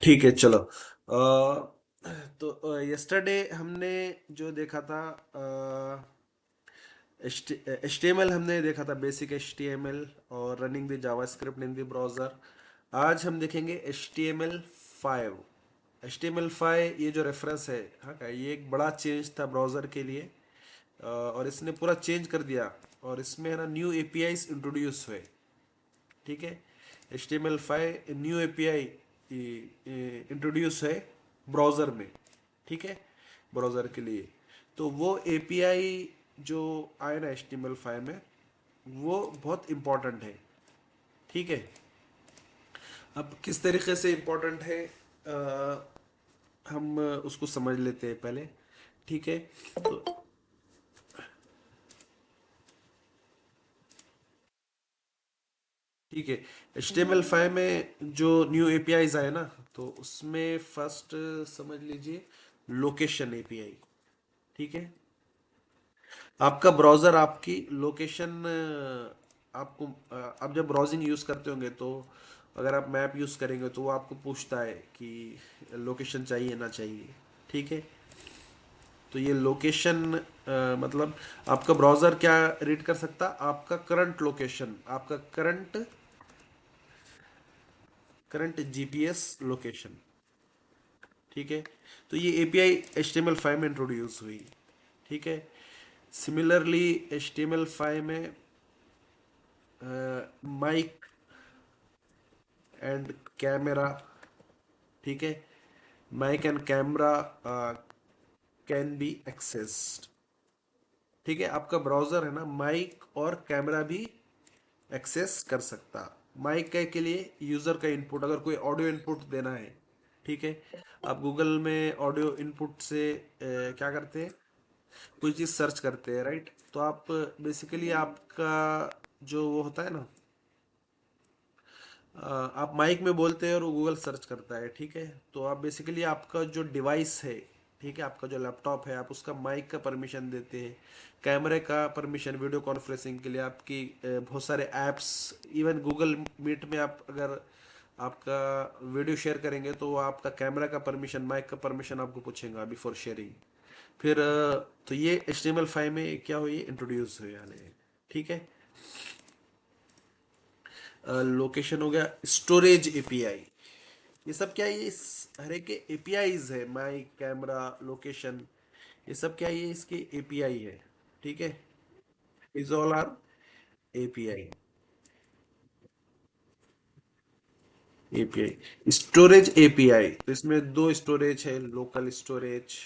ठीक है, चलो। तो यस्टरडे हमने जो देखा था, एच टी एम एल हमने देखा था, basic H T M L और running the JavaScript in the browser. आज हम देखेंगे H T M L five. H T M L five ये जो रेफरेंस है, हाँ का ये एक बड़ा चेंज था ब्राउज़र के लिए। और इसने पूरा चेंज कर दिया। और इसमें है ना new A P Is introduce हुए। ठीक है। H T M L five new A P I introduce है ब्राउज़र में। ठीक है। ब्राउज़र के लिए तो वो ए पी आई जो आए ना H T M L five में, वो बहुत इम्पोर्टेंट है। ठीक है। अब किस तरीके से इम्पोर्टेंट है, हम उसको समझ लेते हैं पहले। ठीक है। तो ठीक है। H T M L five में जो न्यू ए पी आईज आए ना, तो उसमें फर्स्ट समझ लीजिए लोकेशन ए पी आई। ठीक है। आपका ब्राउजर आपकी लोकेशन, आपको आप जब ब्राउजिंग यूज़ करते होंगे तो अगर आप मैप यूज़ करेंगे तो वो आपको पूछता है कि लोकेशन चाहिए ना चाहिए। ठीक है। तो ये लोकेशन, मतलब आपका ब्राउज़र क्या रीड कर सकता, आपका करंट लोकेशन, आपका करंट करंट जीपीएस लोकेशन। ठीक है। तो ये API H T M L five में इंट्रोड्यूस हुई। ठीक है। Similarly H T M L five में माइक एंड कैमरा। ठीक है। Mic and camera can be accessed. ठीक है। आपका ब्राउजर है ना, माइक और कैमरा भी एक्सेस कर सकता। माइक के लिए यूजर का इनपुट, अगर कोई ऑडियो इनपुट देना है। ठीक है। आप गूगल में ऑडियो इनपुट से क्या करते हैं, कोई चीज़ सर्च करते हैं, राइट। तो आप बेसिकली आपका जो वो होता है ना, आप माइक में बोलते हैं और वो गूगल सर्च करता है। ठीक है। तो आप बेसिकली आपका जो डिवाइस है, ठीक है, आपका जो लैपटॉप है, आप उसका माइक का परमिशन देते हैं, कैमरे का परमिशन वीडियो कॉन्फ्रेंसिंग के लिए, आपकी बहुत सारे ऐप्स, इवन गूगल मीट में आप अगर आपका वीडियो शेयर करेंगे तो वो आपका कैमरा का परमिशन, माइक का परमिशन आपको पूछेगा बिफोर शेयरिंग। फिर तो ये H T M L five में क्या हुई, इंट्रोड्यूस हुए हाले। ठीक है। लोकेशन हो गया, स्टोरेज एपीआई, ये सब क्या है, ये हर एक के एपीआईज है, माइक कैमरा लोकेशन, ये सब क्या है, ये इसके एपीआई है। ठीक है। Is all are API. API storage API, तो इसमें दो स्टोरेज है, लोकल स्टोरेज।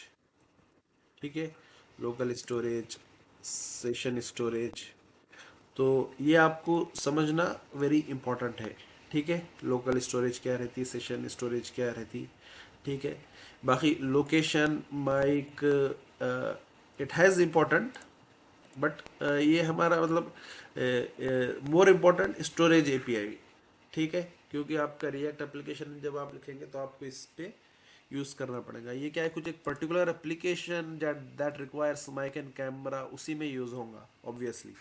ठीक है। Local storage, session storage. तो ये आपको समझना वेरी इंपॉर्टेंट है। ठीक है। लोकल स्टोरेज क्या रहती, सेशन स्टोरेज क्या रहती। ठीक है। बाकी location, mic, it has important, but ये हमारा मतलब मोर इम्पोर्टेंट स्टोरेज एपीआई। ठीक है। क्योंकि आपका रिएक्ट एप्लीकेशन जब आप लिखेंगे तो आपको इस पे यूज़ करना पड़ेगा। ये क्या है, कुछ एक particular application that requires mic and camera, उसी में यूज़ होगा ऑब्वियसली।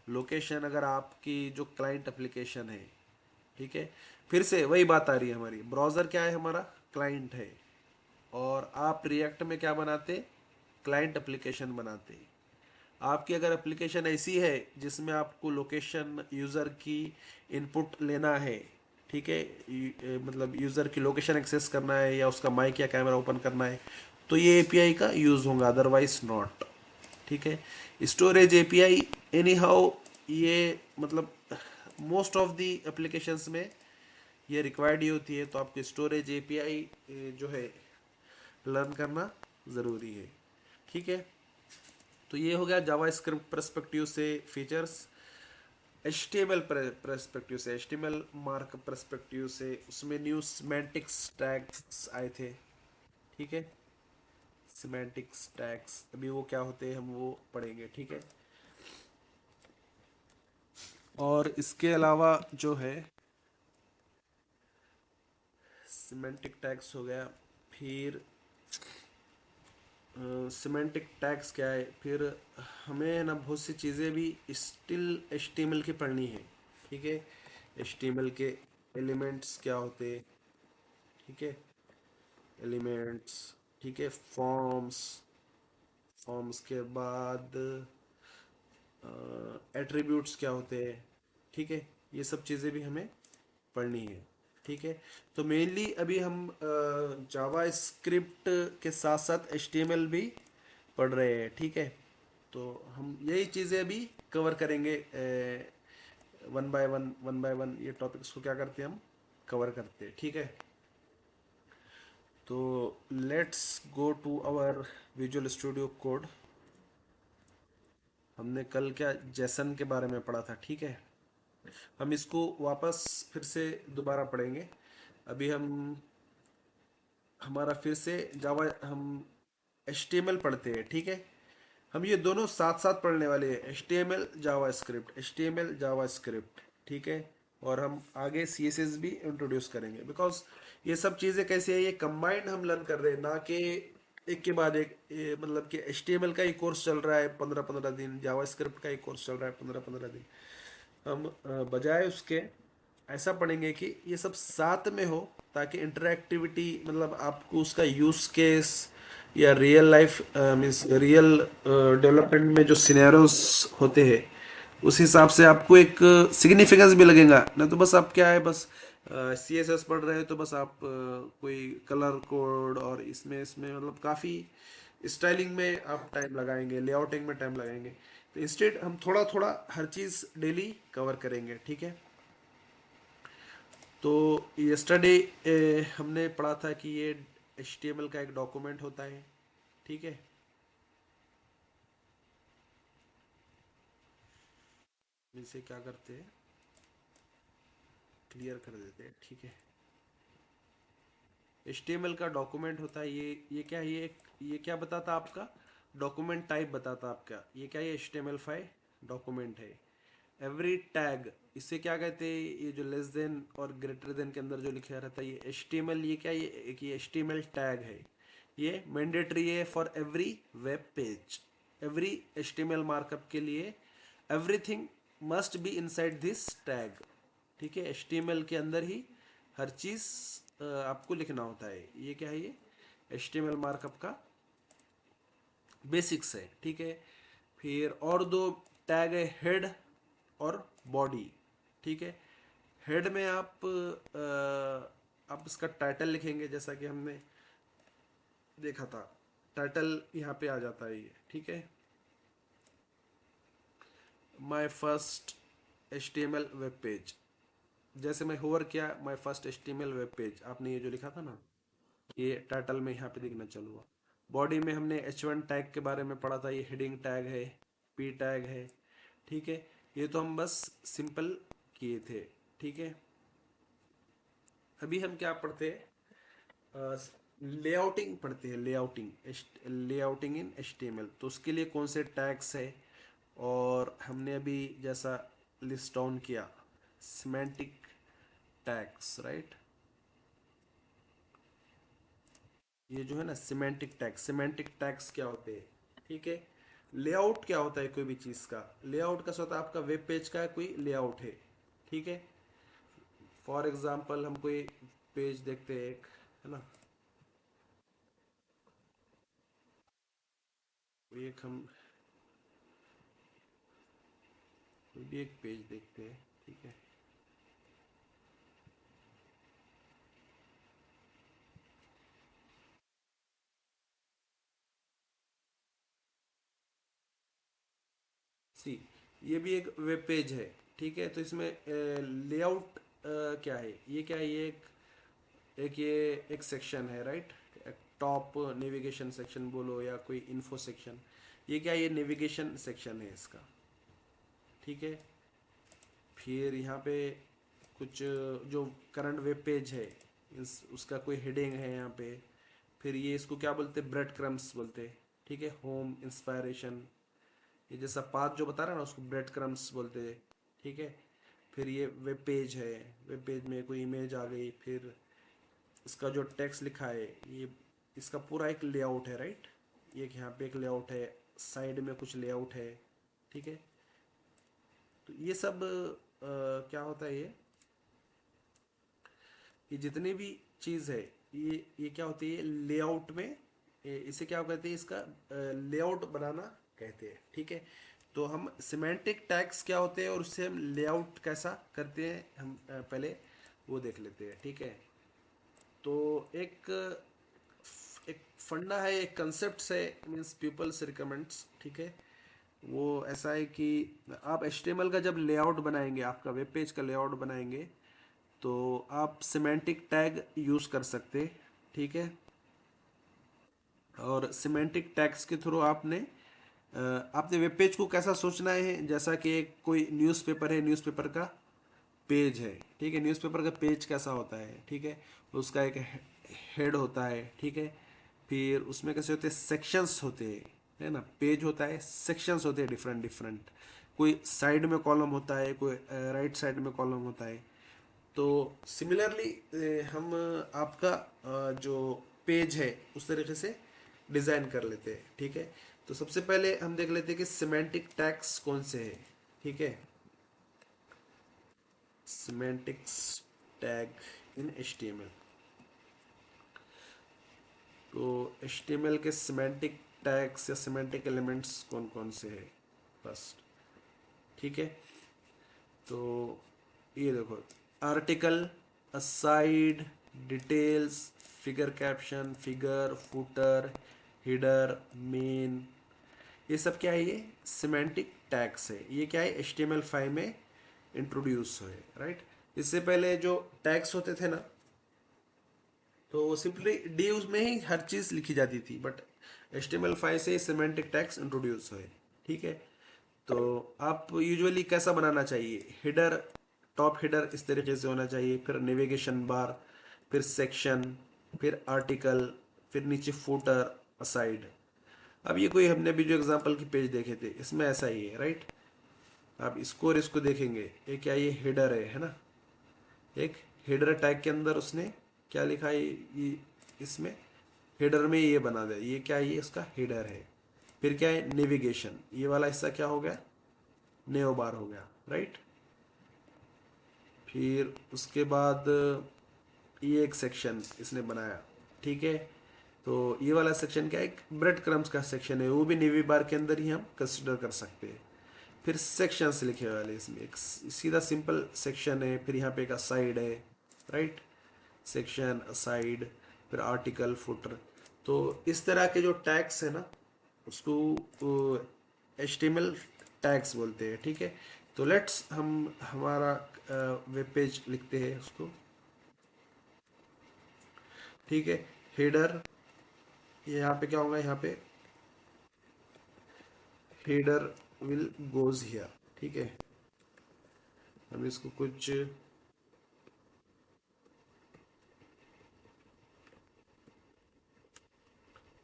लोकेशन अगर आपकी जो क्लाइंट एप्लीकेशन है, ठीक है, फिर से वही बात आ रही है, हमारी ब्राउज़र क्या है, हमारा क्लाइंट है। और आप रिएक्ट में क्या बनाते, क्लाइंट एप्लीकेशन बनाते। आपकी अगर एप्लीकेशन ऐसी है जिसमें आपको लोकेशन यूज़र की इनपुट लेना है, ठीक है, मतलब यूज़र की लोकेशन एक्सेस करना है या उसका माइक या कैमरा ओपन करना है, तो ये एपीआई का यूज़ होगा, अदरवाइज नॉट। ठीक है। स्टोरेज एपीआई एनी हाउ, ये मतलब मोस्ट ऑफ द एप्लीकेशंस में ये रिक्वायर्ड ही होती है, तो आपको स्टोरेज एपीआई जो है लर्न करना ज़रूरी है। ठीक है। तो ये हो गया जावास्क्रिप्ट पर्सपेक्टिव से features. H T M L perspective से, H T M L mark perspective से, उसमें न्यू सिमेंटिक्स टैग्स आए थे। ठीक है। सिमेंटिक्स टैग्स अभी वो क्या होते हैं हम वो पढ़ेंगे। ठीक है। और इसके अलावा जो है सिमेंटिक टैग्स हो गया, फिर सिमेंटिक टैग्स क्या है, फिर हमें ना बहुत सी चीज़ें भी still H T M L की पढ़नी है। ठीक है। एच टी एम एल के एलिमेंट्स क्या होते हैं। ठीक है, एलिमेंट्स, ठीक है, फॉर्म्स, फॉर्म्स के बाद एट्रीब्यूट्स क्या होते हैं, ठीक है, ये सब चीज़ें भी हमें पढ़नी है। ठीक है, तो मेनली अभी हम जावा स्क्रिप्ट के साथ साथ HTML भी पढ़ रहे हैं। ठीक है, तो हम यही चीज़ें अभी कवर करेंगे, one by one, one by one ये टॉपिक्स को क्या करते हैं हम कवर करते हैं। ठीक है, तो let's go to our Visual Studio Code. हमने कल क्या जेसन के बारे में पढ़ा था, ठीक है, हम इसको वापस फिर से दोबारा पढ़ेंगे। अभी हम हमारा फिर से जावा हम HTML पढ़ते हैं। ठीक है, हम ये दोनों साथ साथ पढ़ने वाले हैं, HTML जावा स्क्रिप्ट, HTML जावा स्क्रिप्ट। ठीक है, और हम आगे CSS भी इंट्रोड्यूस करेंगे, बिकॉज ये सब चीज़ें कैसे है, ये कंबाइंड हम लर्न कर रहे हैं, ना कि एक के बाद एक। मतलब कि HTML का ही कोर्स चल रहा है 15-15 दिन, जावा स्क्रिप्ट का ही कोर्स चल रहा है 15-15 दिन। हम बजाय उसके ऐसा पढ़ेंगे कि ये सब साथ में हो, ताकि इंटरेक्टिविटी, मतलब आपको उसका यूज केस या real life means real development में जो सिनेरियोस होते हैं, उस हिसाब से आपको एक सिग्निफिकेंस भी लगेगा। ना तो बस आप क्या है, बस CSS पढ़ रहे हो तो बस आप कोई कलर कोड और इसमें इसमें मतलब काफ़ी स्टाइलिंग में आप टाइम लगाएंगे, लेआउटिंग में टाइम लगाएंगे। तो इंस्टेड हम थोड़ा थोड़ा हर चीज़ डेली कवर करेंगे। ठीक है, तो यस्टरडे हमने पढ़ा था कि ये HTML का एक डॉक्यूमेंट होता है। ठीक है, इसे क्या करते हैं, क्लियर कर देते हैं। ठीक है, HTML का डॉक्यूमेंट होता है, ये क्या है, ये क्या बताता आपका, डॉक्यूमेंट टाइप बताता आपका, ये क्या है, ये HTML5 डॉक्यूमेंट है। एवरी टैग, इसे क्या कहते हैं, ये जो लेस देन और ग्रेटर देन के अंदर जो लिखा रहता है ये HTML, ये क्या, ये एक ये HTML टैग है। ये मैंडेटरी है for every web page, every HTML markup के लिए everything must be inside this tag. ठीक है, HTML के अंदर ही हर चीज आपको लिखना होता है। ये क्या है, ये HTML मार्कअप का बेसिक्स है। ठीक है, फिर और दो टैग है, हेड और बॉडी। ठीक है, हेड में आप इसका टाइटल लिखेंगे, जैसा कि हमने देखा था, टाइटल यहाँ पे आ जाता है ये। ठीक है, my first HTML web page, जैसे मैं होवर किया my first HTML web page, आपने ये जो लिखा था ना, ये टाइटल में यहाँ पे दिखना चालू हुआ। बॉडी में हमने H1 टैग के बारे में पढ़ा था, ये हेडिंग टैग है, P टैग है। ठीक है, ये तो हम बस सिंपल किए थे। ठीक है, अभी हम क्या पढ़ते हैं, लेआउटिंग पढ़ते हैं, लेआउटिंग, लेआउटिंग इन HTML। तो उसके लिए कौन से टैग्स है, और हमने अभी जैसा लिस्ट डाउन किया, सिमेंटिक टैग्स, राइट। ये जो है ना सिमेंटिक टैग्स, सिमेंटिक टैग्स क्या होते हैं। ठीक है, लेआउट क्या होता है कोई भी चीज़ का, लेआउट का होता है आपका वेब पेज का कोई लेआउट है। ठीक है, फॉर एग्जांपल हम कोई पेज देखते हैं एक, है ना, कोई एक हम कोई भी एक पेज देखते हैं। ठीक है, सी, ये भी एक वेब पेज है। ठीक है, तो इसमें लेआउट क्या है, ये क्या है, ये ये एक सेक्शन है, राइट। टॉप नेविगेशन सेक्शन बोलो या कोई इन्फो सेक्शन, ये क्या है, ये नेविगेशन सेक्शन है इसका। ठीक है, फिर यहाँ पे कुछ जो करंट वेब पेज है, उसका कोई हेडिंग है यहाँ पे। फिर ये इसको क्या बोलते हैं, ब्रेड क्रम्स बोलते हैं। ठीक है, होम, इंस्पायरेशन, ये जैसा पाथ जो बता रहा है ना, उसको ब्रेड क्रम्स बोलते हैं। ठीक है, फिर ये वेब पेज है, वेब पेज में कोई इमेज आ गई, फिर इसका जो टेक्स्ट लिखा है, ये इसका पूरा एक लेआउट है, राइट। ये यहाँ पे एक लेआउट है, साइड में कुछ लेआउट है। ठीक है, तो ये सब क्या होता है, ये जितनी भी चीज़ है, ये क्या होती है लेआउट में, इसे क्या कहते हैं, इसका लेआउट बनाना कहते हैं, ठीक है। तो हम सिमेंटिक टैग्स क्या होते हैं और उससे हम लेआउट कैसा करते हैं, हम पहले वो देख लेते हैं, ठीक है। तो एक एक फंडा है, एक कंसेप्ट है, मीन्स पीपल्स रिकमेंड्स, ठीक है। वो ऐसा है कि आप HTML का जब लेआउट बनाएंगे, आपका वेब पेज का लेआउट बनाएंगे, तो आप सिमेंटिक टैग यूज़ कर सकते, ठीक है। और सिमेंटिक टैग्स के थ्रू आपने वेब पेज को कैसा सोचना है, जैसा कि एक कोई न्यूज़पेपर है, न्यूज़पेपर का पेज है, ठीक है। न्यूज़पेपर का पेज कैसा होता है, ठीक है। उसका एक हेड होता है, ठीक है। फिर उसमें कैसे होते हैं, सेक्शंस होते हैं, है ना। पेज होता है, सेक्शंस होते हैं डिफरेंट डिफरेंट। कोई साइड में कॉलम होता है, कोई राइट साइड में कॉलम होता है। तो सिमिलरली हम आपका जो पेज है उस तरीके से डिज़ाइन कर लेते हैं, ठीक है। तो सबसे पहले हम देख लेते हैं कि सिमेंटिक टैग्स कौन से हैं, ठीक है। Semantics tag in HTML। तो HTML के सिमेंटिक टैग्स या सिमेंटिक एलिमेंट्स कौन कौन से हैं फर्स्ट, ठीक है। तो ये देखो, article, aside, details, figure caption, figure, footer, header, main, ये सब क्या है, ये सिमेंटिक टैग्स है। ये क्या है, HTML5 में इंट्रोड्यूस हुए, राइट। इससे पहले जो टैग्स होते थे ना, तो वो सिंपली डीव्स में ही हर चीज़ लिखी जाती थी, बट HTML5 से सिमेंटिक टैग्स इंट्रोड्यूस हुए, ठीक है। तो आप यूजुअली कैसा बनाना चाहिए, हेडर, टॉप हेडर इस तरीके से होना चाहिए, फिर नेविगेशन बार, फिर सेक्शन, फिर आर्टिकल, फिर नीचे फुटर, असाइड। अब ये कोई हमने अभी जो एग्जांपल की पेज देखे थे, इसमें ऐसा ही है, राइट। आप इसको और इसको देखेंगे, ये क्या, ये हेडर है ना। एक हेडर टैग के अंदर उसने क्या लिखा है, ये इसमें हेडर में ये बना दे, ये क्या है, ये इसका हेडर है। फिर क्या है, नेविगेशन, ये वाला हिस्सा क्या हो गया, नेओ बार हो गया, राइट। फिर उसके बाद ये एक सेक्शन इसने बनाया, ठीक है। तो ये वाला सेक्शन क्या है, एक ब्रेड क्रम्स का सेक्शन है, वो भी नेवी बार के अंदर ही हम कंसिडर कर सकते हैं। फिर सेक्शंस लिखे हुए वाले, इसमें एक सीधा सिंपल सेक्शन है, फिर यहाँ पे एक असाइड है, राइट। सेक्शन, असाइड, फिर आर्टिकल, फुटर। तो इस तरह के जो टैग्स है ना, उसको HTML टैग्स बोलते हैं, ठीक है। तो लेट्स हम हमारा वेब पेज लिखते हैं उसको, ठीक है। हेडर, ये यहाँ पे क्या होगा, यहाँ पे हेडर विल गोज हियर, ठीक है। हम इसको कुछ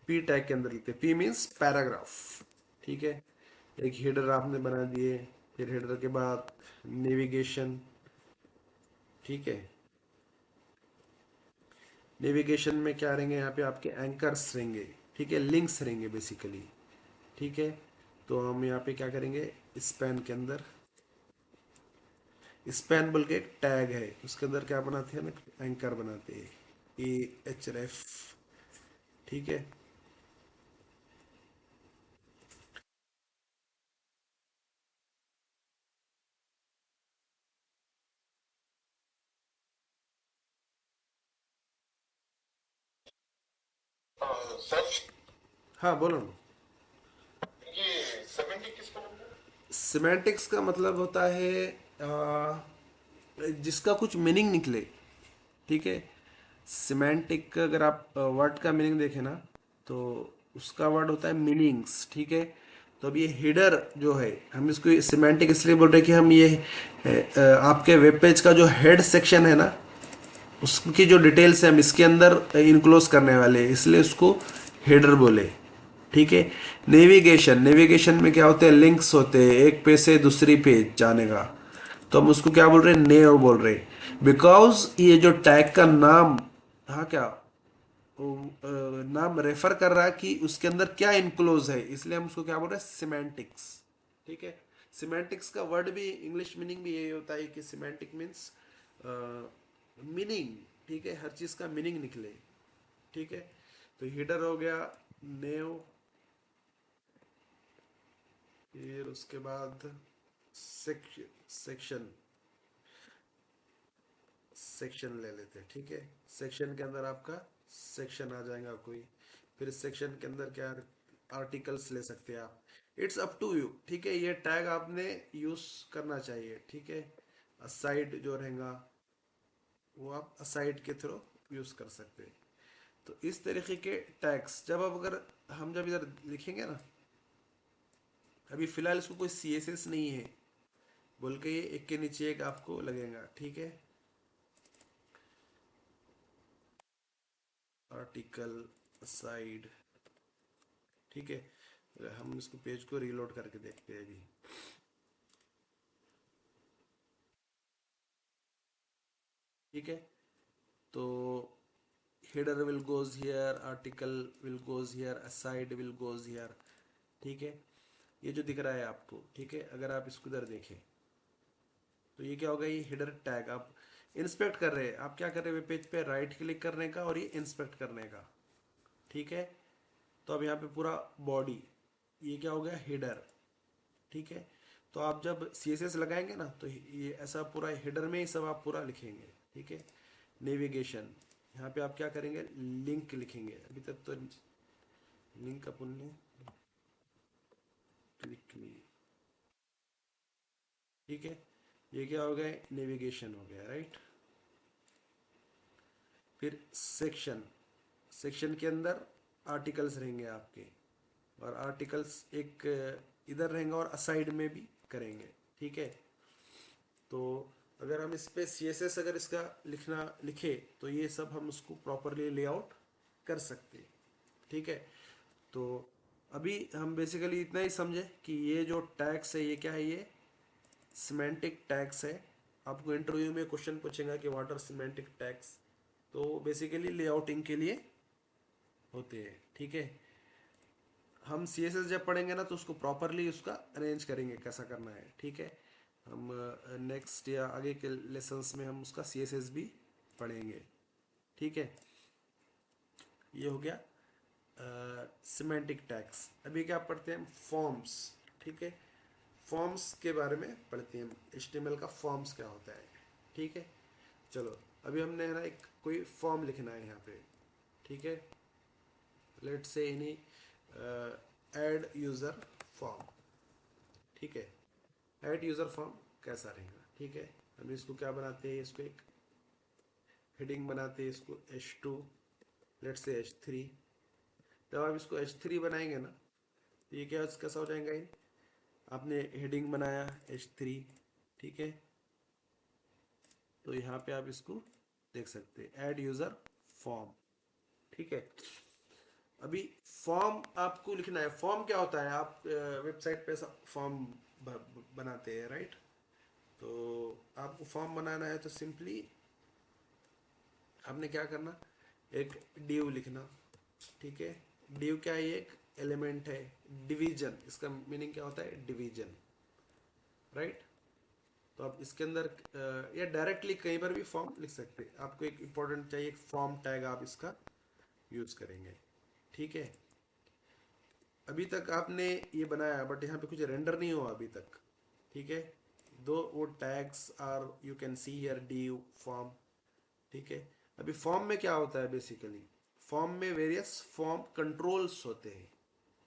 पी टैग के अंदर लिखते हैं, पी मीन्स पैराग्राफ, ठीक है। एक हेडर आपने बना दिए, फिर हेडर के बाद नेविगेशन, ठीक है। नेविगेशन में क्या रहेंगे, यहाँ पे आपके एंकर्स रहेंगे, ठीक है, लिंक्स रहेंगे बेसिकली, ठीक है। तो हम यहाँ पे क्या करेंगे, स्पैन के अंदर, स्पैन बोल के एक टैग है, उसके अंदर क्या बनाते हैं ना, एंकर बनाते हैं, AHRF, ठीक है। सर, हाँ बोलो ना। ये 70 किसका मतलब है? सिमेंटिक्स का मतलब होता है जिसका कुछ मीनिंग निकले, ठीक है। सिमेंटिक अगर आप वर्ड का मीनिंग देखें ना, तो उसका वर्ड होता है मीनिंग्स, ठीक है। तो अब ये हेडर जो है, हम इसको सिमेंटिक इसलिए बोल रहे हैं कि हम ये आपके वेब पेज का जो हेड सेक्शन है ना, उसकी जो डिटेल्स है हम इसके अंदर इनक्लोज करने वाले हैं, इसलिए उसको हेडर बोले, ठीक है। नेविगेशन, नेविगेशन में क्या होते हैं, लिंक्स होते हैं एक पेज से दूसरी पेज जाने का। तो हम उसको क्या बोल रहे हैं, नेव बोल रहे हैं, बिकॉज ये जो टैग का नाम, हाँ क्या, नाम रेफर कर रहा है कि उसके अंदर क्या इनक्लोज है, इसलिए हम उसको क्या बोल रहे हैं, सिमेंटिक्स, ठीक है। सिमेंटिक्स का वर्ड भी, इंग्लिश मीनिंग भी यही होता है कि सिमेंटिक मीन्स मीनिंग, ठीक है, हर चीज का मीनिंग निकले, ठीक है। तो हेडर हो गया, नेव, फिर उसके बाद सेक्शन सेक्शन ले लेते हैं, ठीक है। सेक्शन के अंदर आपका सेक्शन आ जाएगा कोई, फिर सेक्शन के अंदर क्या आर्टिकल्स ले सकते हैं आप। इट्स अप टू यू, ठीक है। ये टैग आपने यूज करना चाहिए, ठीक है। असाइड जो रहेगा वो आप असाइड के थ्रू यूज कर सकते हैं। तो इस तरीके के टैग्स जब आप अगर हम जब इधर लिखेंगे ना, अभी फिलहाल इसको कोई CSS नहीं है बोल के ये एक के नीचे एक आपको लगेगा, ठीक है। आर्टिकल असाइड, ठीक है। हम इसको पेज को रीलोड करके देखते हैं अभी, ठीक है। तो header will goes here, article will goes here, aside will goes here, ठीक है। ये जो दिख रहा है आपको, ठीक है, अगर आप इसको इधर देखें तो ये क्या होगा, ये हेडर टैग आप इंस्पेक्ट कर रहे हैं। आप क्या कर रहे हैं, पेज पे राइट क्लिक करने का और ये इंस्पेक्ट करने का, ठीक है। तो अब यहाँ पे पूरा बॉडी, ये क्या हो गया, हेडर, ठीक है। तो आप जब CSS लगाएंगे ना तो ये ऐसा पूरा हेडर में ही सब आप पूरा लिखेंगे, ठीक है। नेविगेशन, यहाँ पे आप क्या करेंगे, लिंक लिखेंगे। अभी तक तो लिंक अपन ने क्लिक नहीं, ठीक है। ये क्या हो गया, नेविगेशन हो गया, राइट। फिर सेक्शन, सेक्शन के अंदर आर्टिकल्स रहेंगे आपके, और आर्टिकल्स एक इधर रहेंगे और असाइड में भी करेंगे, ठीक है। तो अगर हम इस पे CSS अगर इसका लिखना लिखे तो ये सब हम उसको प्रॉपरली लेआउट कर सकते हैं, ठीक है। तो अभी हम बेसिकली इतना ही समझे कि ये जो टैग्स है ये क्या है, ये सिमेंटिक टैग्स है। आपको इंटरव्यू में क्वेश्चन पूछेगा कि व्हाट आर सिमेंटिक टैग्स, तो बेसिकली लेआउटिंग के लिए होते हैं, ठीक है। हम CSS जब पढ़ेंगे ना तो उसको प्रॉपरली उसका अरेंज करेंगे कैसा करना है, ठीक है। हम नेक्स्ट या आगे के लेसन्स में हम उसका CSS भी पढ़ेंगे, ठीक है। ये हो गया सिमेंटिक टैग्स। अभी क्या पढ़ते हैं हम, फॉर्म्स, ठीक है। फॉर्म्स के बारे में पढ़ते हैं, HTML का फॉर्म्स क्या होता है, ठीक है। चलो अभी हमने है ना एक कोई फॉर्म लिखना है यहाँ पे, ठीक है। Let's say any add user form, ठीक है। ऐड यूजर फॉर्म कैसा रहेगा, ठीक है। हम इसको क्या बनाते हैं, इसको एक हेडिंग बनाते हैं, इसको H2, लेट्स से H3। जब आप इसको H3 बनाएंगे ना तो ये क्या कैसा हो जाएगा, ये आपने हेडिंग बनाया H3, ठीक है। तो यहाँ पे आप इसको देख सकते हैं, ऐड यूजर फॉर्म, ठीक है। अभी फॉर्म आपको लिखना है। फॉर्म क्या होता है, आप वेबसाइट पे फॉर्म बनाते हैं, राइट। तो आपको फॉर्म बनाना है तो सिंपली आपने क्या करना, एक डिव लिखना, ठीक है। डिव क्या है, ये एक एलिमेंट है। डिवीजन, इसका मीनिंग क्या होता है, डिवीजन, राइट। तो आप इसके अंदर या डायरेक्टली कहीं पर भी फॉर्म लिख सकते हैं। आपको एक इंपॉर्टेंट चाहिए, एक फॉर्म टैग आप इसका यूज करेंगे, ठीक है। अभी तक आपने ये बनाया बट यहाँ पे कुछ रेंडर नहीं हुआ अभी तक, ठीक है। दो वो tags are you can see here, div form, ठीक है। अभी फॉर्म में क्या होता है, बेसिकली फॉर्म में वेरियस फॉर्म कंट्रोल्स होते हैं,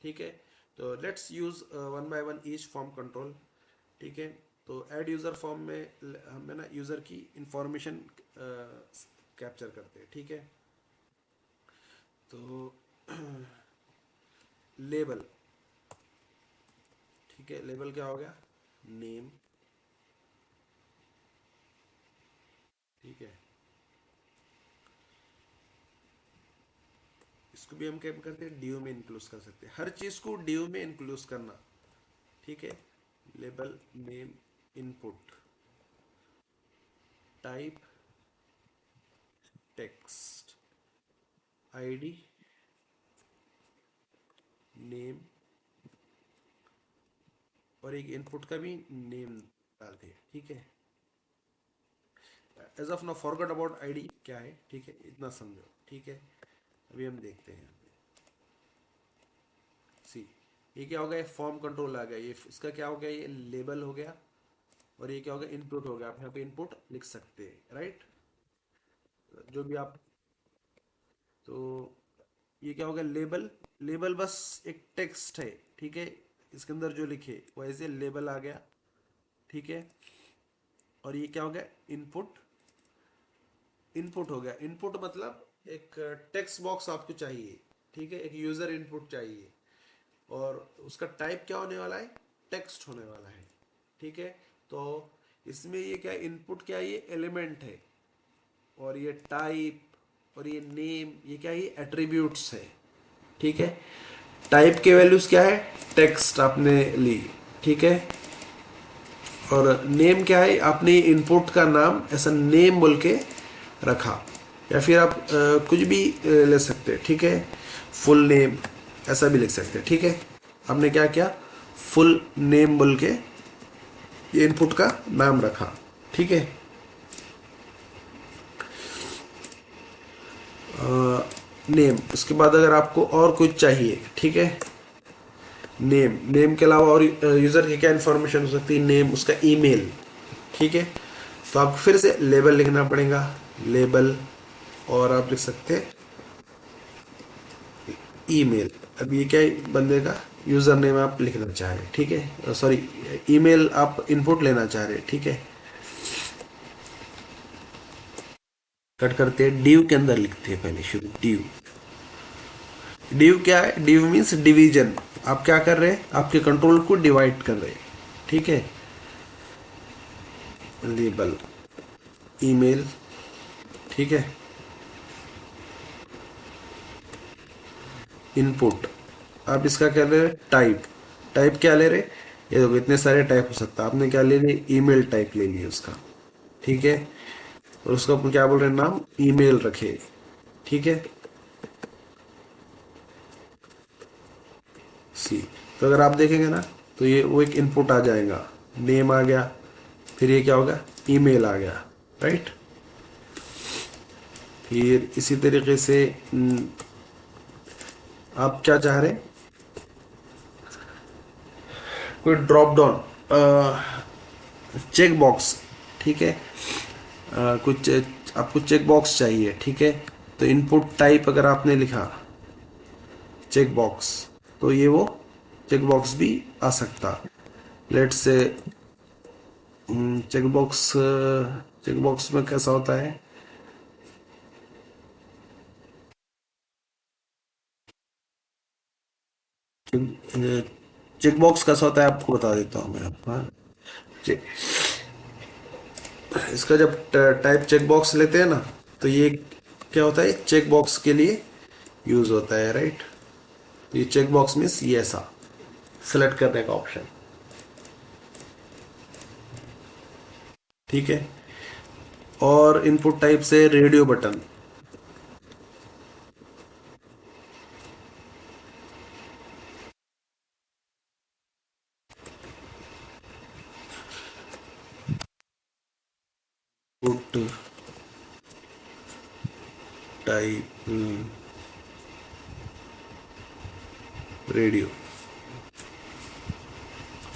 ठीक है। तो let's use one by one each form control, ठीक है। तो ऐड यूजर फॉर्म में हमें ना यूजर की इंफॉर्मेशन कैप्चर करते हैं, ठीक है। तो लेबल, ठीक है। लेबल क्या हो गया, नेम, ठीक है। इसको भी हम क्या करते हैं, ड्यू में इंक्लूड कर सकते हैं। हर चीज को ड्यू में इंक्लूड करना, ठीक है। Label, name, input, type, text, ID, name, और एक इनपुट का भी नेम डालते हैं, ठीक है। As of now forgot about ID क्या है, ठीक है, इतना समझो, ठीक है। अभी हम देखते हैं। सी, ये क्या हो गया, फॉर्म कंट्रोल आ गया, ये इसका क्या हो गया, ये लेबल हो गया, और ये क्या हो गया, इनपुट हो गया। आप यहाँ पे इनपुट लिख सकते हैं, राइट, जो भी आप। तो ये क्या हो गया, लेबल। लेबल बस एक टेक्स्ट है, ठीक है, इसके अंदर जो लिखे वो ऐसे लेबल आ गया, ठीक है। और ये क्या हो गया, इनपुट। इनपुट हो गया, इनपुट मतलब एक टेक्स्ट बॉक्स आपको चाहिए, ठीक है, एक यूजर इनपुट चाहिए, और उसका टाइप क्या होने वाला है, टेक्स्ट होने वाला है, ठीक है। तो इसमें ये क्या, इनपुट क्या है, ये एलिमेंट है, और ये टाइप और ये नेम, ये क्या है, ये एट्रीब्यूट्स है, ठीक है। टाइप के वैल्यूज क्या है, टेक्स्ट आपने ली, ठीक है। और नेम क्या है, आपने इनपुट का नाम ऐसा नेम बोल के रखा, या फिर आप कुछ भी ले सकते हैं, ठीक है, फुल नेम ऐसा भी लिख सकते हैं, ठीक है। आपने क्या किया, फुल नेम बोल के ये इनपुट का नाम रखा, ठीक है। नेम, उसके बाद अगर आपको और कुछ चाहिए, ठीक है, नेम, नेम के अलावा और यूज़र की क्या इन्फॉर्मेशन हो सकती है, नेम, उसका ईमेल, ठीक है। तो आपको फिर से लेबल लिखना पड़ेगा, लेबल, और आप लिख सकते हैं ईमेल। अब ये क्या है, बंदे का यूज़र नेम आप लिखना चाह रहे हैं, ठीक है, सॉरी, ईमेल आप इनपुट लेना चाह रहे हैं, ठीक है। कट करते हैं, डिव के अंदर लिखते हैं पहले शुरू, डिव। डिव क्या है, डिव मीन्स डिवीजन। आप क्या कर रहे हैं, आपके कंट्रोल को डिवाइड कर रहे हैं, ठीक है। लेबल, ईमेल, ठीक है, इनपुट। आप इसका क्या ले रहे, टाइप। टाइप क्या ले रहे, ये देखो इतने सारे टाइप हो सकता है, आपने क्या ले लिए, ईमेल टाइप ले लिया उसका, ठीक है। और उसका अपन क्या बोल रहे हैं, नाम ईमेल रखे, ठीक है। सी, तो अगर आप देखेंगे ना, तो ये वो एक इनपुट आ जाएगा, नेम आ गया, फिर ये क्या होगा, ईमेल आ गया, राइट। फिर इसी तरीके से आप क्या चाह रहे हैं, कोई ड्रॉप डाउन चेक बॉक्स, ठीक है, कुछ आपको चेक बॉक्स चाहिए, ठीक है। तो इनपुट टाइप अगर आपने लिखा चेक बॉक्स, तो ये वो चेक बॉक्स भी आ सकता। Let's say check box, check box में कैसा होता है, चेक बॉक्स कैसा होता है आपको बता देता हूँ मैं आपको, हाँ। चेक, इसका जब टाइप चेक बॉक्स लेते हैं ना, तो ये क्या होता है, चेक बॉक्स के लिए यूज होता है, राइट। ये चेक बॉक्स मीन्स ये ऐसा सेलेक्ट करने का ऑप्शन, ठीक है। और इनपुट टाइप से radio button, put type radio,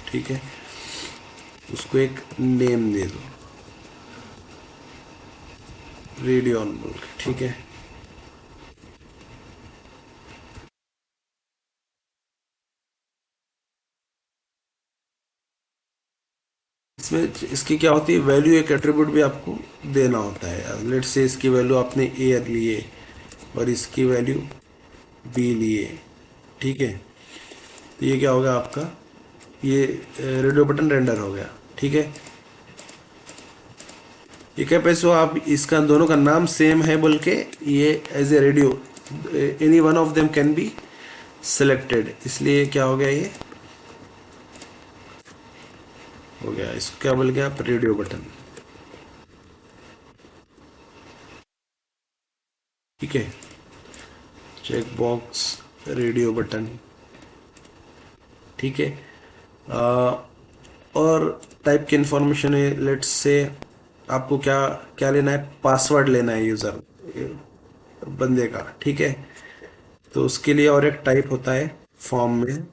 ठीक है, उसको एक नेम दे दो, रेडियो ऑन बोल के, ठीक है। इसमें इसकी क्या होती है, वैल्यू, एक एट्रीब्यूट भी आपको देना होता है। लेट से इसकी वैल्यू आपने ए लिए, और इसकी वैल्यू बी लिए, ठीक है। तो ये क्या होगा आपका, ये रेडियो बटन रेंडर हो गया, ठीक है। ये क्या पैसो, आप इसका दोनों का नाम सेम है बोल के ये as a radio, any one of them can be selected, इसलिए क्या हो गया, ये हो गया, इसको क्या बोल गया आप, रेडियो बटन, ठीक है। चेक बॉक्स रेडियो बटन, ठीक है। आ, और टाइप की इंफॉर्मेशन है, लेट्स से आपको क्या क्या लेना है, पासवर्ड लेना है यूज़र, बंदे का, ठीक है। तो उसके लिए और एक टाइप होता है फॉर्म में,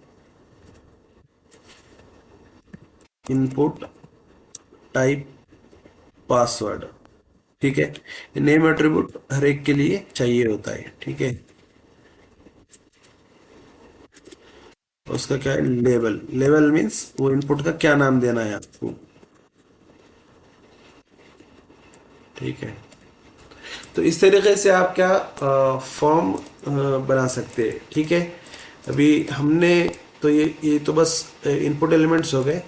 इनपुट टाइप पासवर्ड, ठीक है। नेम एट्रीब्यूट हर एक के लिए चाहिए होता है, ठीक है। उसका क्या है, लेबल, लेबल मीन्स वो इनपुट का क्या नाम देना है आपको, ठीक है। तो इस तरीके से आप क्या फॉर्म बना सकते हैं, ठीक है। अभी हमने, तो ये तो बस इनपुट एलिमेंट्स हो गए।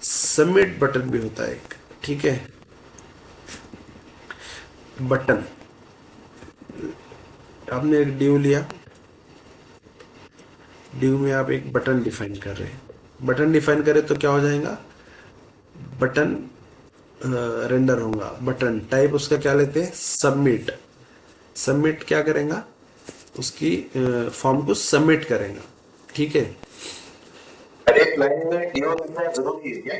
सबमिट बटन भी होता है एक, ठीक है। बटन, आपने एक ड्यू लिया, ड्यू में आप एक बटन डिफाइन कर रहे हैं, बटन डिफाइन करें तो क्या हो जाएगा, बटन रेंडर होगा। बटन टाइप उसका क्या लेते हैं, सबमिट। सबमिट क्या करेगा, उसकी फॉर्म को सबमिट करेगा, ठीक है। हर एक लाइन में डीओ लिखना जरूरी है क्या?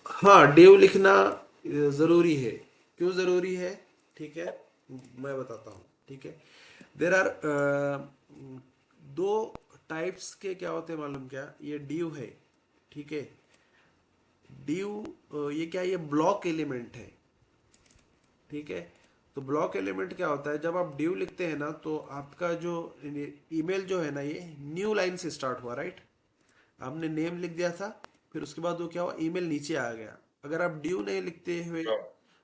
हाँ, डेव लिखना जरूरी है। क्यों जरूरी है, ठीक है, मैं बताता हूँ, ठीक है। देर आर दो टाइप्स के क्या होते हैं मालूम क्या, ये डिव है, ठीक है। डिव ये क्या, ये ब्लॉक एलिमेंट है, ठीक है। तो ब्लॉक एलिमेंट क्या होता है, जब आप डिव लिखते हैं ना, तो आपका जो ईमेल जो है ना, ये न्यू लाइन से स्टार्ट हुआ, राइट। आपने नेम लिख दिया था, फिर उसके बाद वो क्या हुआ, ईमेल नीचे आ गया। अगर आप ड्यू नहीं लिखते हुए, हाँ।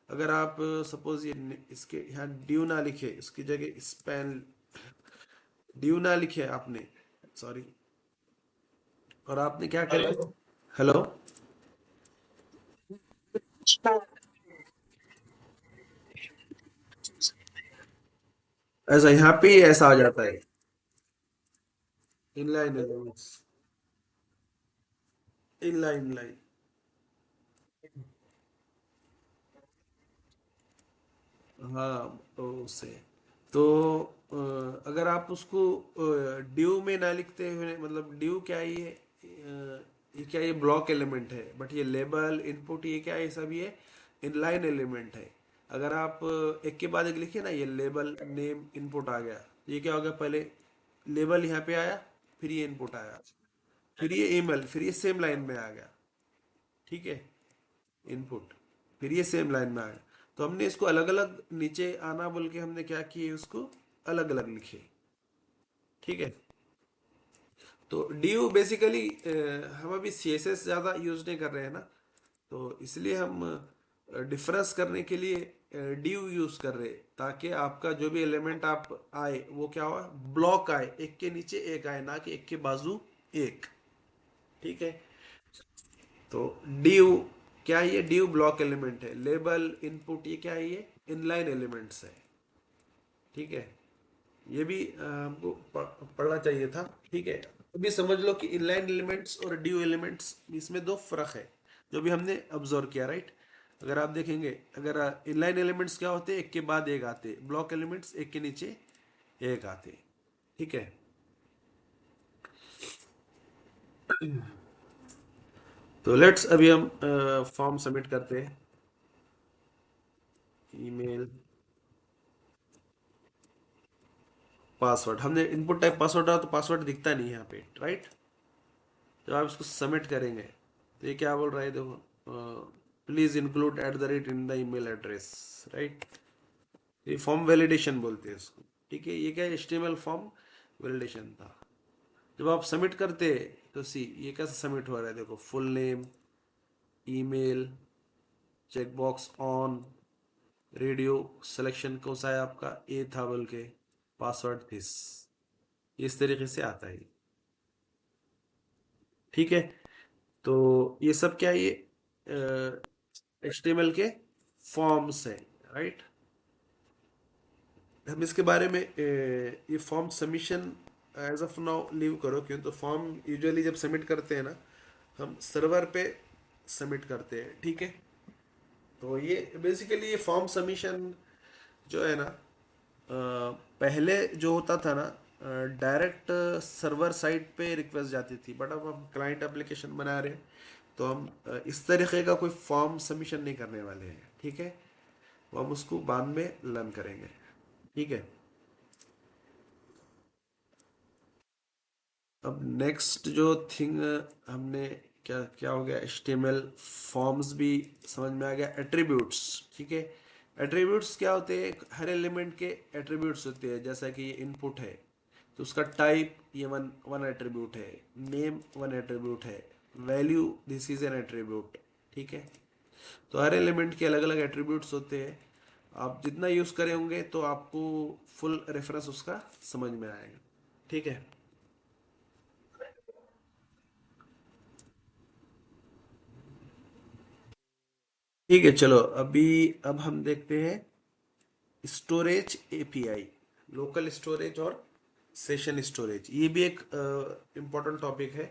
अगर आप सपोज ये इसके यहाँ ड्यू ना लिखे, इसकी जगह स्पेन ड्यू ना लिखे आपने, सॉरी, और आपने क्या करे, हेलो। हेलो, ऐसा यहाँ पे ही ऐसा आ जाता है, इनलाइन एलिमेंट्स, इनलाइन लाइन, हाँ, तो उससे, तो अगर आप उसको ड्यू में ना लिखते हुए, मतलब ड्यू क्या है, ये क्या, ये ब्लॉक एलिमेंट है, बट ये लेबल इनपुट ये क्या है, ये सब ये इनलाइन एलिमेंट है। अगर आप एक के बाद एक लिखिए ना, ये लेबल नेम इनपुट आ गया, ये क्या हो गया, पहले लेबल यहाँ पे आया, फिर ये इनपुट आया, फिर ये ईमेल, फिर ये सेम लाइन में आ गया, ठीक है, इनपुट, फिर ये सेम लाइन में आया। तो हमने इसको अलग अलग नीचे आना बोल के हमने क्या किए, उसको अलग अलग लिखे, ठीक है। तो ड्यू बेसिकली हम अभी सीएसएस ज़्यादा यूज नहीं कर रहे हैं ना, तो इसलिए हम डिफरेंस करने के लिए ड्यू यूज कर रहे हैं, ताकि आपका जो भी एलिमेंट आप आए वो क्या हो, ब्लॉक आए, एक के नीचे एक आए, ना कि एक के बाजू एक, ठीक है। तो ड्यू क्या है, ये ड्यू ब्लॉक एलिमेंट है। लेबल इनपुट ये क्या है, ये इनलाइन एलिमेंट्स है, ठीक है। ये भी हमको पढ़ना चाहिए था, ठीक है। अभी समझ लो कि इनलाइन एलिमेंट्स और ड्यू एलिमेंट्स, इसमें दो फर्क है, जो भी हमने ऑब्जर्व किया, राइट। अगर आप देखेंगे, अगर इनलाइन एलिमेंट्स क्या होते हैं, एक के बाद एक आते, ब्लॉक एलिमेंट्स एक के नीचे एक आते, ठीक है। तो लेट्स अभी हम फॉर्म सबमिट करते हैं, ईमेल पासवर्ड, हमने इनपुट टाइप पासवर्ड डाला तो पासवर्ड दिखता नहीं है यहाँ पे, राइट। जब आप इसको सबमिट करेंगे तो ये क्या बोल रहा है, देखो, please include at the rate in the email address, right. ये फॉर्म वैलिडेशन बोलते हैं इसको, ठीक है। ये क्या, एचटीएमएल फॉर्म वैलिडेशन था। जब आप सबमिट करते तो सी ये कैसे सबमिट हो रहा है, देखो, full name, email, checkbox on, radio selection कौन सा है आपका, ए था बोल के, पासवर्ड दिस, इस तरीके से आता है, ठीक है। तो ये सब क्या है, ये एचटीएमएल के फॉर्म्स है, राइट। हम इसके बारे में ये form submission as of now leave करो, क्यों, तो फॉर्म यूजुअली जब सबमिट करते हैं ना, हम सर्वर पे सबमिट करते हैं, ठीक है। तो ये बेसिकली ये फॉर्म सबमिशन जो है ना, पहले जो होता था ना, डायरेक्ट सर्वर साइट पे रिक्वेस्ट जाती थी, बट अब हम क्लाइंट एप्लीकेशन बना रहे हैं, तो हम इस तरीके का कोई फॉर्म सबमिशन नहीं करने वाले हैं, ठीक है। वो हम उसको बाद में लर्न करेंगे। ठीक है। अब नेक्स्ट जो थिंग हमने क्या क्या हो गया, HTML फॉर्म्स भी समझ में आ गया। एट्रीब्यूट्स, ठीक है। एट्रीब्यूट्स क्या होते हैं, हर एलिमेंट के एट्रीब्यूट्स होते हैं। जैसा कि ये इनपुट है तो उसका टाइप ये वन वन एट्रीब्यूट है, नेम वन एट्रीब्यूट है, value this is an attribute, ठीक है। तो हर एलिमेंट के अलग अलग एट्रीब्यूट्स होते हैं। आप जितना यूज़ करे होंगे तो आपको फुल रेफरेंस उसका समझ में आएगा, ठीक है। ठीक है, चलो अभी अब हम देखते हैं स्टोरेज एपीआई, लोकल स्टोरेज और सेशन स्टोरेज। ये भी एक इम्पोर्टेंट टॉपिक है,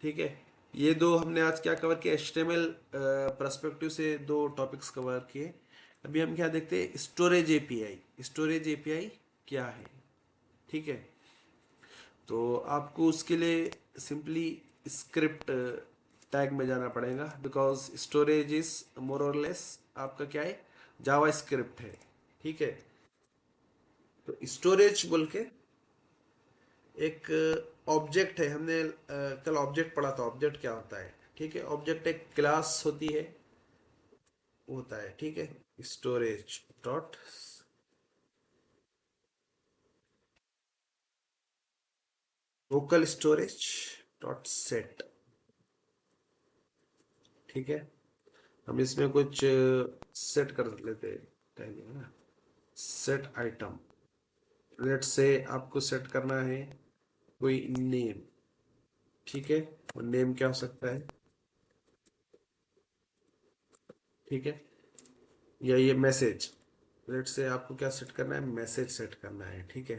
ठीक है। ये दो हमने आज क्या कवर किया, HTML पर्सपेक्टिव से दो टॉपिक्स कवर किए। अभी हम क्या देखते हैं, स्टोरेज एपीआई। स्टोरेज एपीआई क्या है, ठीक है। तो आपको उसके लिए सिंपली स्क्रिप्ट टैग में जाना पड़ेगा, बिकॉज स्टोरेज इज मोर और लेस आपका क्या है, जावा स्क्रिप्ट है, ठीक है। तो स्टोरेज बोल के एक ऑब्जेक्ट है। हमने कल ऑब्जेक्ट पढ़ा था, ऑब्जेक्ट क्या होता है, ठीक है। ऑब्जेक्ट एक क्लास होती है, होता है, ठीक है। Storage dot local storage dot set, ठीक है। हम इसमें कुछ सेट कर लेते हैं पहले, है ना। सेट आइटम, लेट से आपको सेट करना है कोई नेम, ठीक है। और नेम क्या हो सकता है, ठीक है। या ये मैसेज, लेट से आपको क्या सेट करना है, मैसेज सेट करना है, ठीक है।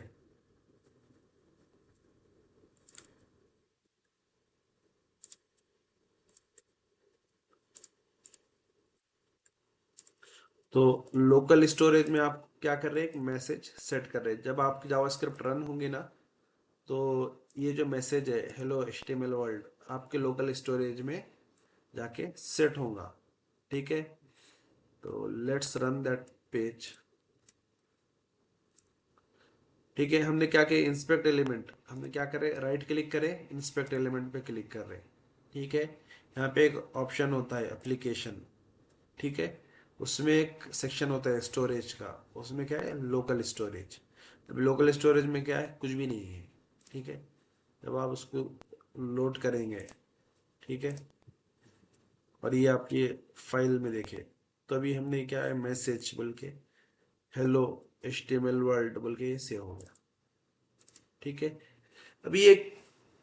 तो लोकल स्टोरेज में आप क्या कर रहे हैं, एक मैसेज सेट कर रहे हैं। जब आपकी जावास्क्रिप्ट रन होंगी ना, तो ये जो मैसेज है हेलो HTML वर्ल्ड, आपके लोकल स्टोरेज में जाके सेट होगा, ठीक है। तो लेट्स रन दैट पेज, ठीक है। हमने क्या किया, इंस्पेक्ट एलिमेंट, हमने क्या करे, राइट क्लिक करे, इंस्पेक्ट एलिमेंट पे क्लिक कर रहे हैं, ठीक है। यहाँ पे एक ऑप्शन होता है एप्लीकेशन, ठीक है। उसमें एक सेक्शन होता है स्टोरेज का, उसमें क्या है, लोकल स्टोरेज। अब लोकल स्टोरेज में क्या है, कुछ भी नहीं है, ठीक है। जब आप उसको लोड करेंगे, ठीक है, और ये आपकी फाइल में देखे, तो अभी हमने क्या है, मैसेज बोल के हेलो HTML वर्ल्ड बोल के ये सेव हो गया, ठीक है। अभी ये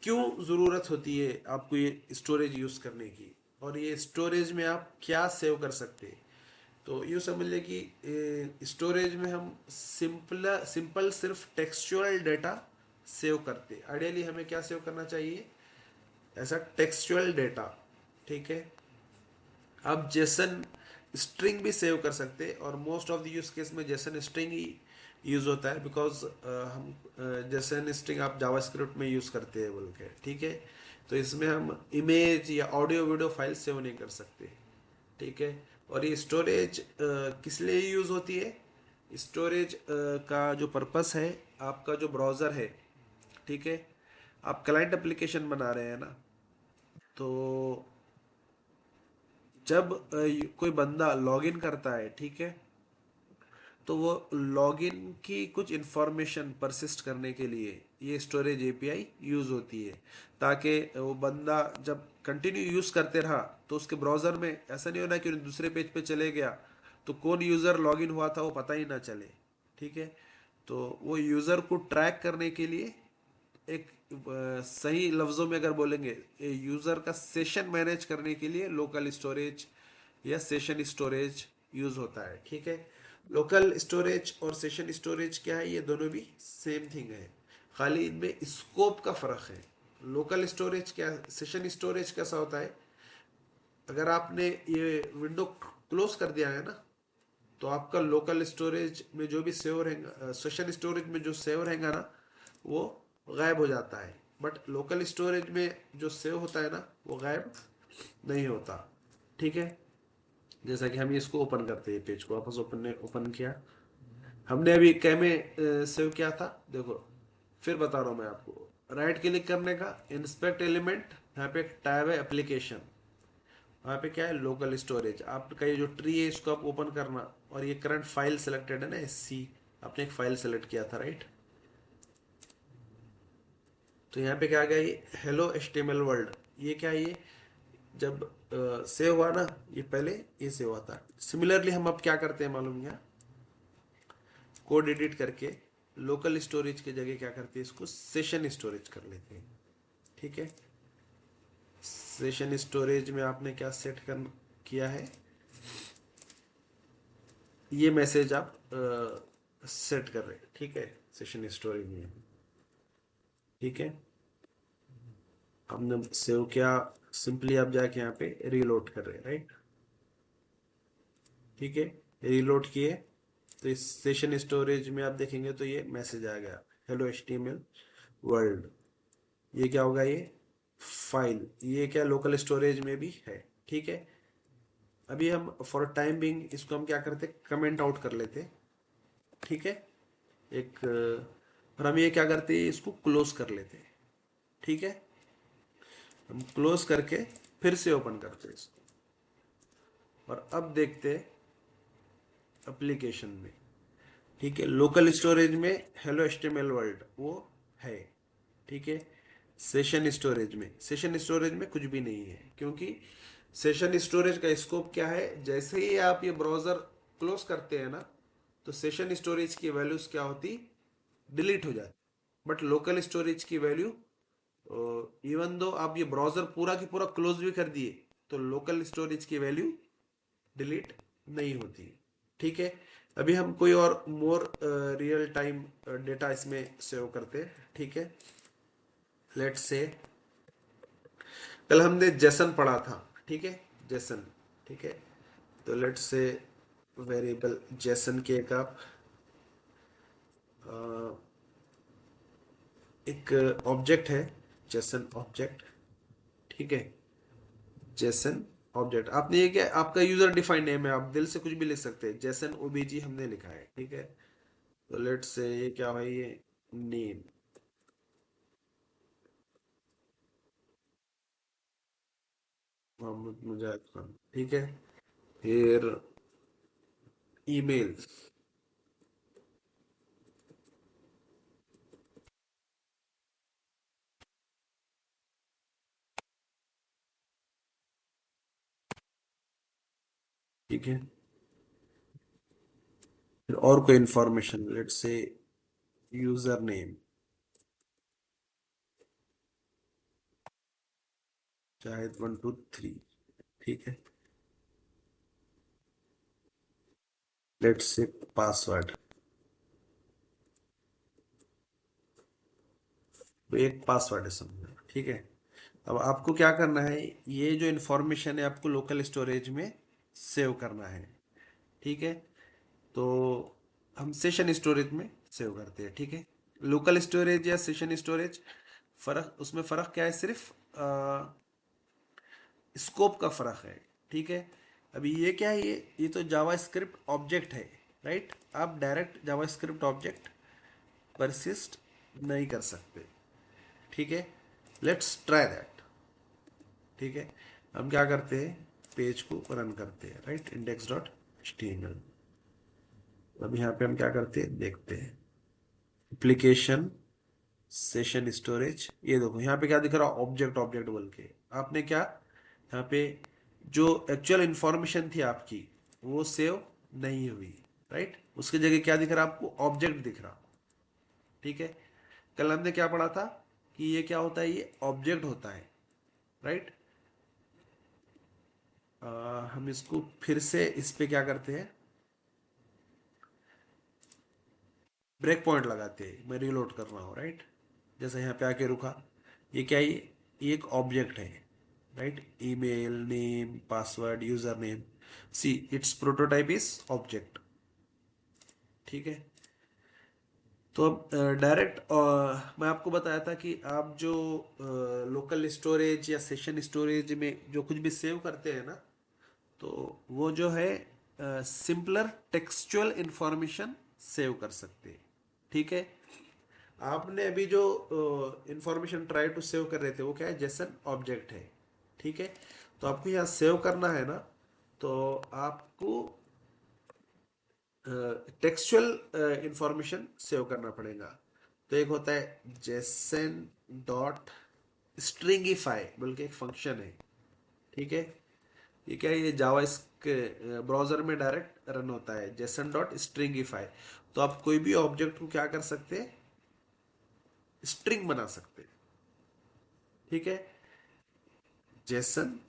क्यों ज़रूरत होती है आपको ये स्टोरेज यूज़ करने की, और ये स्टोरेज में आप क्या सेव कर सकते हैं। तो यूँ समझ लें कि स्टोरेज में हम सिंपल सिंपल सिर्फ टेक्सचुअल डेटा सेव करते। आइडियली हमें क्या सेव करना चाहिए, ऐसा टेक्सचुअल डेटा, ठीक है। आप जेसन स्ट्रिंग भी सेव कर सकते हैं, और most of the use case में जेसन स्ट्रिंग ही यूज होता है, बिकॉज हम जेसन स्ट्रिंग आप जावास्क्रिप्ट में यूज करते हैं बोल के, ठीक है। तो इसमें हम इमेज या ऑडियो वीडियो फाइल सेव नहीं कर सकते, ठीक है। और ये स्टोरेज किस लिए यूज होती है, स्टोरेज का जो पर्पस है, आपका जो ब्राउज़र है, ठीक है, आप क्लाइंट एप्लीकेशन बना रहे हैं ना, तो जब कोई बंदा लॉगिन करता है, ठीक है, तो वो लॉगिन की कुछ इंफॉर्मेशन परसिस्ट करने के लिए ये स्टोरेज एपीआई यूज होती है, ताकि वो बंदा जब कंटिन्यू यूज करते रहा तो उसके ब्राउजर में ऐसा नहीं होना कि दूसरे पेज पे चले गया तो कौन यूजर लॉगिन हुआ था वो पता ही ना चले, ठीक है। तो वो यूजर को ट्रैक करने के लिए एक सही लफ्ज़ों में अगर बोलेंगे, यूज़र का सेशन मैनेज करने के लिए लोकल स्टोरेज या सेशन स्टोरेज यूज़ होता है, ठीक है। लोकल स्टोरेज और सेशन स्टोरेज क्या है, ये दोनों भी सेम थिंग है, खाली इनमें स्कोप का फ़र्क है। लोकल स्टोरेज क्या, सेशन स्टोरेज कैसा होता है, अगर आपने ये विंडो क्लोज कर दिया है ना, तो आपका लोकल स्टोरेज में जो भी सेव रहेगा, सेशन स्टोरेज में जो सेव रहेगा ना, वो गायब हो जाता है। बट लोकल स्टोरेज में जो सेव होता है ना, वो गायब नहीं होता, ठीक है। जैसा कि हम इसको ओपन करते हैं, पेज को वापस ओपन ओपन किया, हमने अभी क्या में सेव किया था, देखो फिर बता रहा हूँ मैं आपको। राइट क्लिक करने का, इंस्पेक्ट एलिमेंट, यहाँ पे एक टैब है एप्लीकेशन, वहाँ पे क्या है लोकल स्टोरेज, आपका ये जो ट्री है इसको आप ओपन करना, और ये करंट फाइल सेलेक्टेड है ना एससी, आपने एक फाइल सेलेक्ट किया था राइट। तो यहाँ पे क्या आ गया ये हेलो एचटीएमएल वर्ल्ड, ये क्या है ये जब सेव हुआ ना, ये पहले ये सेव हुआ था। सिमिलरली हम अब क्या करते हैं मालूम क्या, कोड एडिट करके लोकल स्टोरेज की जगह क्या करते हैं, इसको सेशन स्टोरेज कर लेते हैं। ठीक है, सेशन स्टोरेज में आपने क्या सेट कर किया है, ये मैसेज आप सेट कर रहे हैं। ठीक है, सेशन स्टोरेज में। ठीक है, हमने सेव किया, सिंपली आप जाके यहाँ पे रीलोड कर रहे हैं राइट। ठीक है, रीलोड किए तो इस सेशन स्टोरेज में आप देखेंगे तो ये मैसेज आ गया हेलो एचटीएमएल वर्ल्ड। ये क्या होगा, ये फाइल, ये क्या लोकल स्टोरेज में भी है। ठीक है, अभी हम फॉर टाइम बिंग इसको हम क्या करते, कमेंट आउट कर लेते। ठीक है, एक और हम ये क्या करते हैं, इसको क्लोज कर लेते। ठीक है, हम क्लोज करके फिर से ओपन करते हैं इसको, और अब देखते एप्लीकेशन में। ठीक है, लोकल स्टोरेज में हेलो एचटीएमएल वर्ल्ड वो है। ठीक है, सेशन स्टोरेज में कुछ भी नहीं है, क्योंकि सेशन स्टोरेज का स्कोप क्या है, जैसे ही आप ये ब्राउजर क्लोज करते हैं ना, तो सेशन स्टोरेज की वैल्यूज क्या होती, डिलीट हो जाती। बट लोकल स्टोरेज की वैल्यू, इवन दो आप ये ब्राउजर पूरा की पूरा क्लोज भी कर दिए, तो लोकल स्टोरेज की वैल्यू डिलीट नहीं होती। ठीक है, अभी हम कोई और मोर रियल टाइम डेटा इसमें सेव करते हैं। ठीक है, लेट्स से कल हमने जेसन पढ़ा था। ठीक है, जेसन। ठीक है, तो लेट्स से वेरिएबल जेसन के एक आप एक ऑब्जेक्ट है, जेसन ऑब्जेक्ट। ठीक है, जेसन ऑब्जेक्ट, आपने ये क्या, आपका यूजर डिफाइंड नेम है, आप दिल से कुछ भी लिख सकते हैं, जेसन ओबीजी हमने लिखा है। ठीक है, तो लेट्स से ये क्या है, ये नेम मोहम्मद मुजाहिद खान। ठीक है, फिर ईमेल। ठीक है, फिर और कोई information, let's say user name शायद 1 2 3। ठीक है, लेट्स से पासवर्ड, तो एक पासवर्ड है समझो। ठीक है, अब आपको क्या करना है, ये जो इंफॉर्मेशन है आपको लोकल स्टोरेज में सेव करना है। ठीक है, तो हम सेशन स्टोरेज में सेव करते हैं। ठीक है, लोकल स्टोरेज या सेशन स्टोरेज, फर्क उसमें फ़र्क क्या है, सिर्फ स्कोप का फ़र्क है। ठीक है, अभी ये क्या है, ये तो जावा स्क्रिप्ट ऑब्जेक्ट है राइट, आप डायरेक्ट जावा स्क्रिप्ट ऑब्जेक्ट परसिस्ट नहीं कर सकते। ठीक है, लेट्स ट्राई दैट। ठीक है, हम क्या करते हैं, पेज को रन करते हैं राइट, इंडेक्स डॉट एच। अब यहाँ पे हम क्या करते हैं, देखते हैं एप्लीकेशन सेशन स्टोरेज, ये देखो यहाँ पे क्या दिख रहा है, ऑब्जेक्ट ऑब्जेक्ट बोल के। आपने क्या यहाँ पे जो एक्चुअल इंफॉर्मेशन थी आपकी वो सेव नहीं हुई राइट, उसकी जगह क्या दिख रहा है आपको, ऑब्जेक्ट दिख रहा। ठीक है, कल हमने क्या पढ़ा था कि ये क्या होता है, ये ऑब्जेक्ट होता है राइट। हम इसको फिर से इस पे क्या करते हैं, ब्रेक पॉइंट लगाते हैं, मैं रीलोड कर रहा हूँ राइट, जैसे यहाँ पे आके रुका। ये क्या है, ये एक ऑब्जेक्ट है right, email name password user name, see it's prototype is object. ठीक है, तो अब डायरेक्ट मैं आपको बताया था कि आप जो लोकल स्टोरेज या सेशन स्टोरेज में जो कुछ भी सेव करते हैं ना, तो वो जो है सिंपलर टेक्सचुअल इंफॉर्मेशन सेव कर सकते हैं। ठीक है, आपने अभी जो इंफॉर्मेशन ट्राई टू सेव कर रहे थे वो क्या है, जेसन ऑब्जेक्ट है। ठीक है, तो आपको यहाँ सेव करना है ना, तो आपको टेक्सचुअल इंफॉर्मेशन सेव करना पड़ेगा। तो एक होता है जेसन डॉट स्ट्रिंगिफाई बोल के एक फंक्शन है। ठीक है, ये क्या है, ये जावा के ब्राउजर में डायरेक्ट रन होता है, जेसन डॉट स्ट्रिंगिफाई। तो आप कोई भी ऑब्जेक्ट को क्या कर सकते हैं, स्ट्रिंग बना सकते हैं। ठीक है, जेसन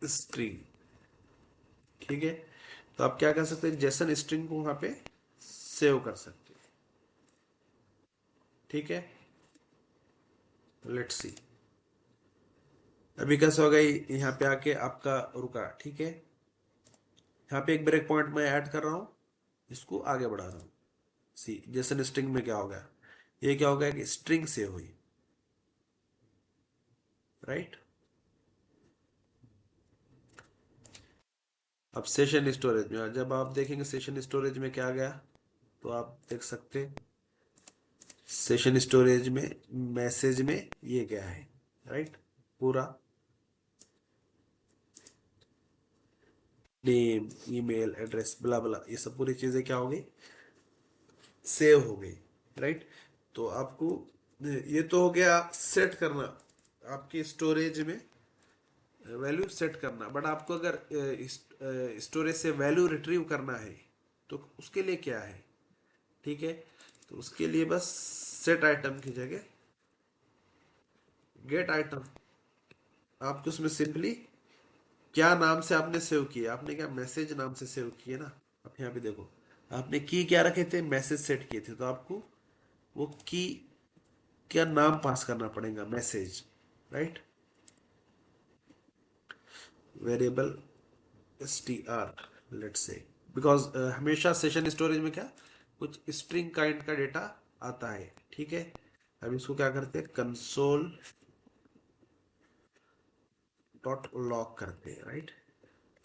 स्ट्रिंग। ठीक है, तो आप क्या कर सकते हैं, जेसन स्ट्रिंग को वहां पे सेव कर सकते हैं। ठीक है, लेट्स सी अभी कैसा होगा, यहाँ पे आके आपका रुका। ठीक है, यहाँ पे एक ब्रेक पॉइंट मैं ऐड कर रहा हूँ, इसको आगे बढ़ा रहा हूँ। सी जेसन स्ट्रिंग में क्या होगा, ये क्या होगा कि स्ट्रिंग सेव हुई, राइट। अब सेशन स्टोरेज में जब आप देखेंगे सेशन स्टोरेज में क्या गया, तो आप देख सकते हैं सेशन स्टोरेज में मैसेज में ये गया है, राइट। पूरा नेम, ईमेल एड्रेस, ब्ला ब्ला, ये सब पूरी चीजें क्या हो गई, सेव हो गई, राइट। तो आपको ये तो हो गया सेट करना, आपकी स्टोरेज में वैल्यू सेट करना। बट आपको अगर स्टोरेज से वैल्यू रिट्रीव करना है तो उसके लिए क्या है, ठीक है, तो उसके लिए बस सेट आइटम की जगह गेट आइटम। आपको उसमें सिंपली क्या नाम से आपने सेव किया, आपने क्या मैसेज नाम से सेव किया ना। आप यहाँ पे देखो, आपने की क्या रखे थे, मैसेज सेट किए थे, तो आपको वो की क्या नाम पास करना पड़ेगा, message, right. Variable str let's say, because हमेशा सेशन स्टोरेज में क्या कुछ स्ट्रिंग काइंड का डेटा आता है। ठीक है, अब इसको क्या करते हैं, कंसोल डॉट लॉग करते हैं, राइट,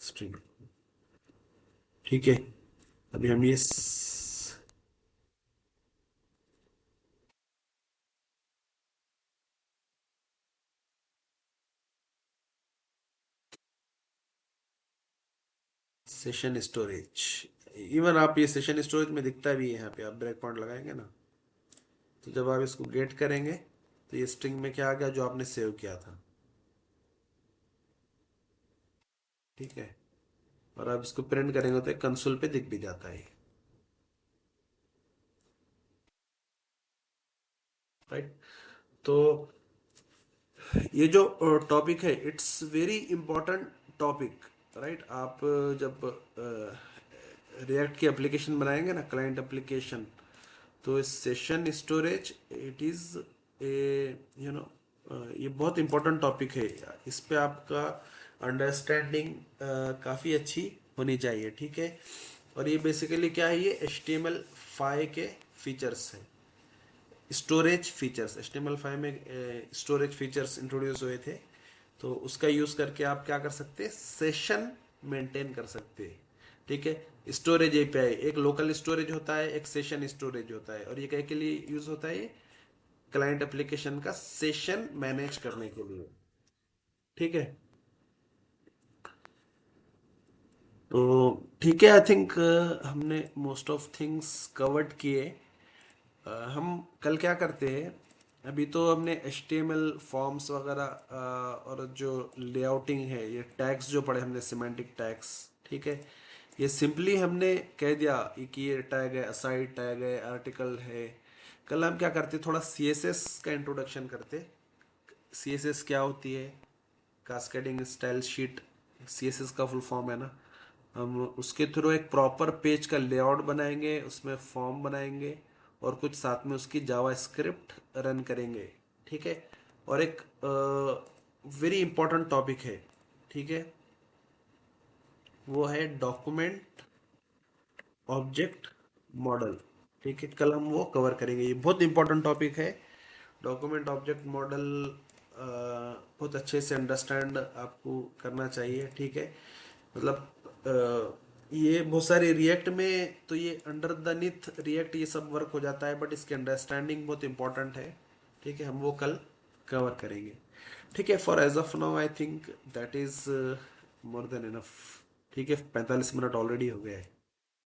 स्ट्रिंग। ठीक है, अभी हम ये सेशन स्टोरेज, इवन आप ये सेशन स्टोरेज में दिखता भी है, यहाँ पे आप ब्रेक पॉइंट लगाएंगे ना, तो जब आप इसको गेट करेंगे तो ये स्ट्रिंग में क्या आ गया, जो आपने सेव किया था। ठीक है, और आप इसको प्रिंट करेंगे तो कंसोल पे दिख भी जाता है, राइट। तो ये जो टॉपिक है it's very important topic, right. आप जब रिएक्ट की एप्लीकेशन बनाएंगे ना, क्लाइंट एप्लीकेशन, तो session storage it is a ये बहुत इंपॉर्टेंट टॉपिक है। इस पे आपका अंडरस्टैंडिंग काफ़ी अच्छी होनी चाहिए। ठीक है, और ये बेसिकली क्या है, ये HTML5 के फीचर्स हैं, स्टोरेज फीचर्स। HTML5 में स्टोरेज फीचर्स इंट्रोड्यूस हुए थे, तो उसका यूज करके आप क्या कर सकते हैं, सेशन मेंटेन कर सकते हैं। ठीक है, स्टोरेज एपीआई, एक लोकल स्टोरेज होता है, एक सेशन स्टोरेज होता है, और ये क्या के लिए यूज होता है, क्लाइंट एप्लीकेशन का सेशन मैनेज करने के लिए। ठीक है, तो ठीक है, आई थिंक हमने मोस्ट ऑफ थिंग्स कवर्ड किए। हम कल क्या करते हैं, अभी तो हमने HTML फॉर्म्स वगैरह और जो लेआउटिंग है, ये टैग्स जो पढ़े हमने, सिमेंटिक टैग्स। ठीक है, ये सिंपली हमने कह दिया कि ये टैग है, असाइड टैग है, आर्टिकल है। कल हम क्या करते, थोड़ा CSS का इंट्रोडक्शन करते। CSS क्या होती है, कास्केडिंग स्टाइल शीट, CSS का फुल फॉर्म है ना। हम उसके थ्रू एक प्रॉपर पेज का लेआउट बनाएंगे, उसमें फॉर्म बनाएंगे, और कुछ साथ में उसकी जावा स्क्रिप्ट रन करेंगे। ठीक है, और एक वेरी इंपॉर्टेंट टॉपिक है, ठीक है, वो है डॉक्यूमेंट ऑब्जेक्ट मॉडल। ठीक है, कल हम वो कवर करेंगे, ये बहुत इंपॉर्टेंट टॉपिक है। डॉक्यूमेंट ऑब्जेक्ट मॉडल बहुत अच्छे से अंडरस्टैंड आपको करना चाहिए। ठीक है, मतलब ये बहुत सारे रिएक्ट में तो ये अंडर द निथ रिएक्ट ये सब वर्क हो जाता है, बट इसकी अंडरस्टैंडिंग बहुत इंपॉर्टेंट है। ठीक है, हम वो कल कवर करेंगे। ठीक है, for as of now I think that is more than enough. ठीक है, 45 मिनट ऑलरेडी हो गया है।